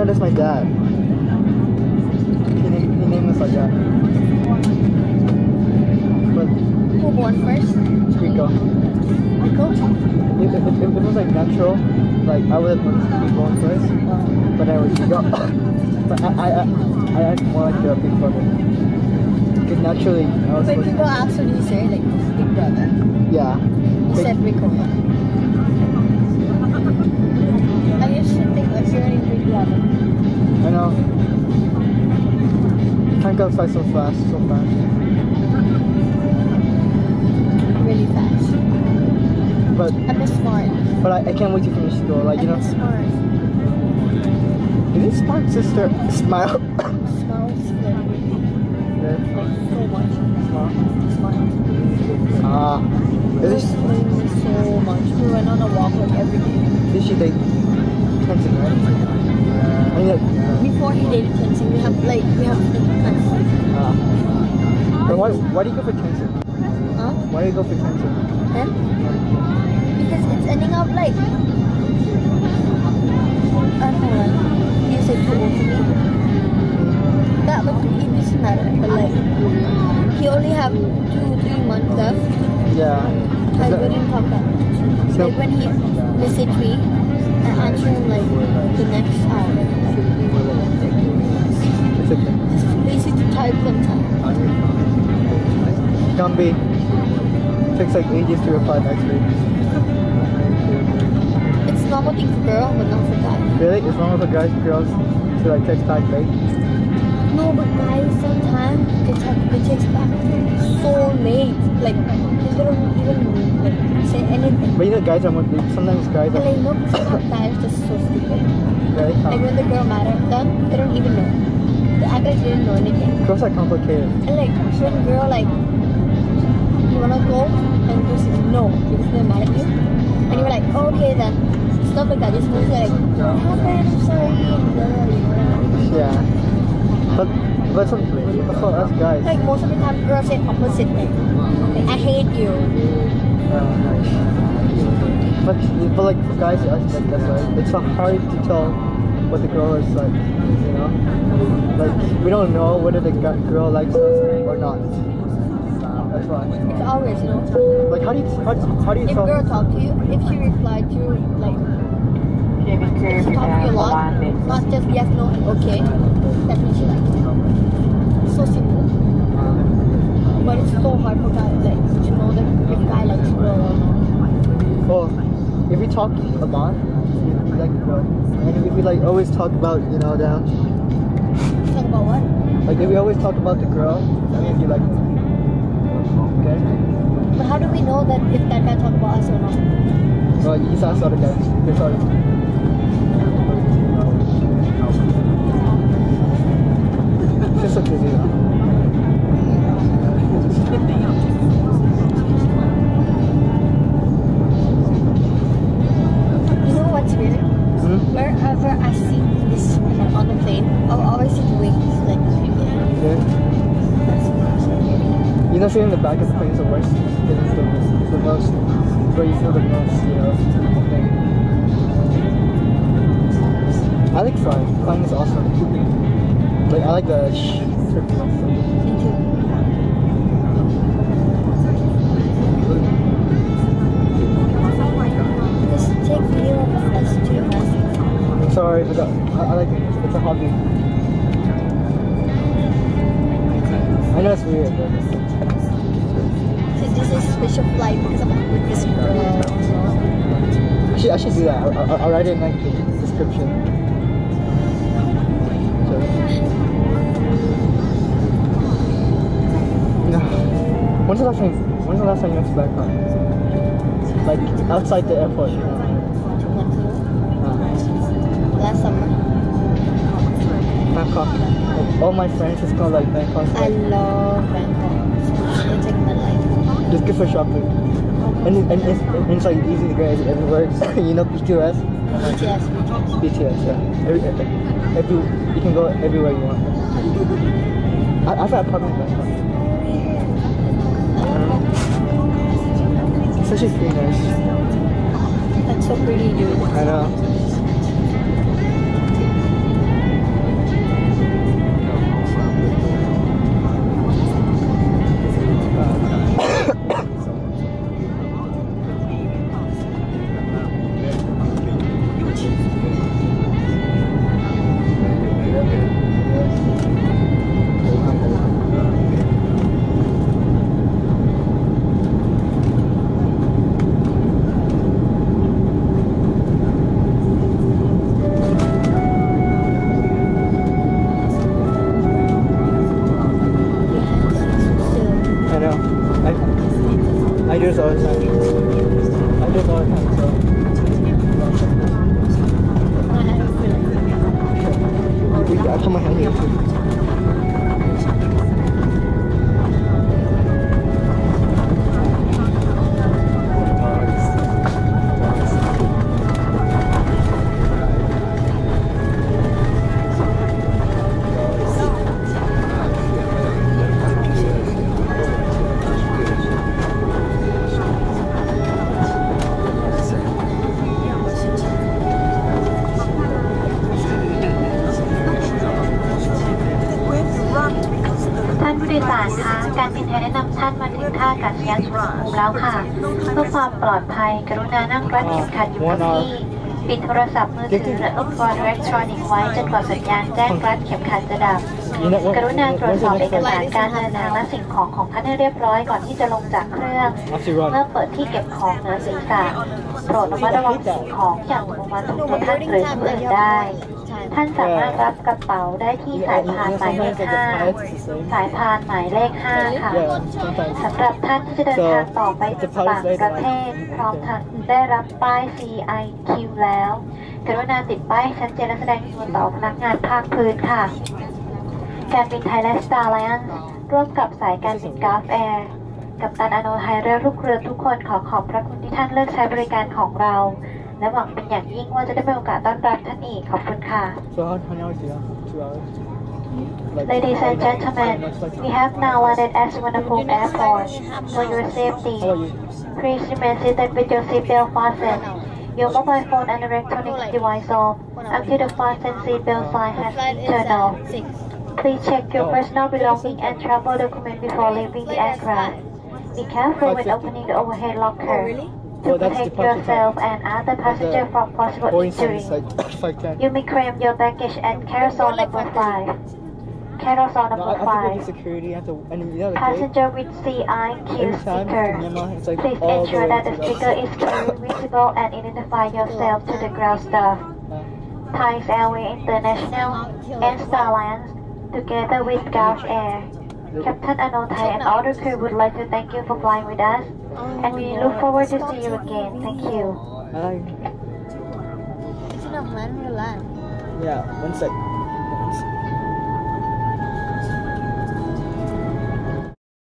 No, that's my dad. He named us like that. But who born first? Rico. Rico? If it was like natural, like I would have been born first. But I was Rico. But I act more like the big brother. Because naturally, I was. But people actually say like big brother. Yeah. You said Rico. I used to think like you're in big brother. I know. Time goes by so fast, so fast. Really fast. But I'm smart. But I can't wait to finish school. Like, you know. I'm smart. Is it smart, sister? Smile. Smiles very Yeah. like so much. Smart. Is this? So much. We went on a walk like every day. Did she date Kenton, right? I mean, like, Before he dated Kenton, we have but why do you go for Kenton? Huh? Why do you go for Kenton? Him? Because it's ending up like I don't know, like he's like too old to me. That but it doesn't matter. But like he only have 2-3 months left. Yeah. I wouldn't talk that much. So, like when he messaged me, I answer him like the next hour. it's okay. It's easy to type sometimes. Gumby. Takes like ages to reply next week. It's normal thing for girls, but not for guys. Really? It's normal for guys and girls to like text back late? No, but guys sometimes they text back so late. Like they don't even like say anything. But you know, guys are more. Sometimes guys And are. like no, sometimes guys are just so stupid. Really? Like when the girl matter them, they don't even know. They act like they didn't know anything. Girls are complicated. And like when girl like you wanna go and girl says no because they're mad at you, and you're like, oh, okay then. Stuff like that. You're supposed to like, what happened? I'm sorry. Yeah. But for us guys. Like most of the time, girls say opposite thing. Like, I hate you. But like for guys, like that's right. It's so hard to tell what the girl is like. You know, like we don't know whether the girl likes us or not. That's why. It's always, you know. Like how do you if tell? girl talk to you, if she replied to you, like if she talk to you a lot, not just yes, no, and okay, that means she likes you. It's so simple. But it's so hard for guys like to know that if guy likes girl or not. Well, if we talk a lot, we like the girl, and if we like always talk about them. Talk about what? Like if we always talk about the girl, that means you like her. Okay. But how do we know that if that guy talk about us or not? Well, you just ask other guys. They're sorry. Just so busy. You know what's weird? Wherever I see this on the plane, I'll always see wings like Yeah. You know, sitting in the back of the plane is the worst. It's the most, where you feel the most, thing. I like flying. Flying is awesome. Like, I like the trip. Me too. Just take video of us too. I'm sorry, but I like it. It's a hobby. I know it's weird, but... So this is a special flight because I'm with this girl. I should do that. I'll write it in like the description. So. No. When's the last time you went to Bangkok? Like outside the airport. 2 months ago. Last summer. Bangkok. Like, all my friends just go like Bangkok. I love Bangkok. It's like my life. Just good for shopping. And it's like easy to get everywhere. You know BTS? BTS, yeah. You can go everywhere you want. I've had an apartment in Bangkok. It's such a pretty nice. That's so pretty, dude. I know. I put my hand here too.การบินไทยแนะนำท่านมาถึงท่าอากาศยานสุวรรณภูมิแล้วค่ะเพื่อความปลอดภัยกรุณานั่งรัดเข็มขัดอยู่กับที่ปิดโทรศัพท์มือถือและอุปกรณ์อิเล็กทรอนิกส์ไว้จนกว่าสัญญาณแจ้งรัดเข็มขัดจะดับกรุณาตรวจสอบเอกสารการเดินทางและสิ่งของของท่านให้เรียบร้อยก่อนที่จะลงจากเครื่องเมื่อเปิดที่เก็บของเหนือศีรษะโปรดระมัดระวังสิ่งของอย่างลงมาถึงตัวท่านหรือผู้อื่นได้ท่านสามารถรับกระเป๋าได้ที่สายพานหมายเลข 5 สายพานหมายเลข 5 ค่ะสำหรับท่านที่จะเดินทางต่อไปต่างประเทศพร้อมทั้งได้รับป้าย CIQ แล้วกรุณาติดป้ายชัดเจนและแสดงตัวต่อพนักงานภาคพื้นค่ะการบินไทยและสตาร์ไลน์ร่วมกับสายการบินกาฟแอร์กัปตันอโนไทยและลูกเรือทุกคนขอขอบพระคุณที่ท่านเลือกใช้บริการของเราและหวังเป็นอย่างยิ่งว่าจะได้มีโอกาสต้อนรับท่านอีกขอบคุณค่ะ So how many hours do you have? 2 hours? Ladies and gentlemen, we have now landed at Suvarnabhumi Airport. For your safety, please remain seated with your seatbelt fastened, your mobile phone and electronic device off until the fasten seatbelt sign has been turned off. Please check your personal belongings and travel documents before leaving the aircraft. Be careful when opening the overhead locker to protect yourself and other passengers from possible injury. You may claim your baggage at carousel number 5. Carousel number 5. Passenger with CIQ sticker. Please ensure that the sticker is clearly visible and identify yourself to the ground staff. Thai Airways International and Starlines, together with Gulf Air. Captain Anotai and all the crew would like to thank you for flying with us, and we look forward to see you again. Thank you. It's not man, we're land. Yeah, one sec.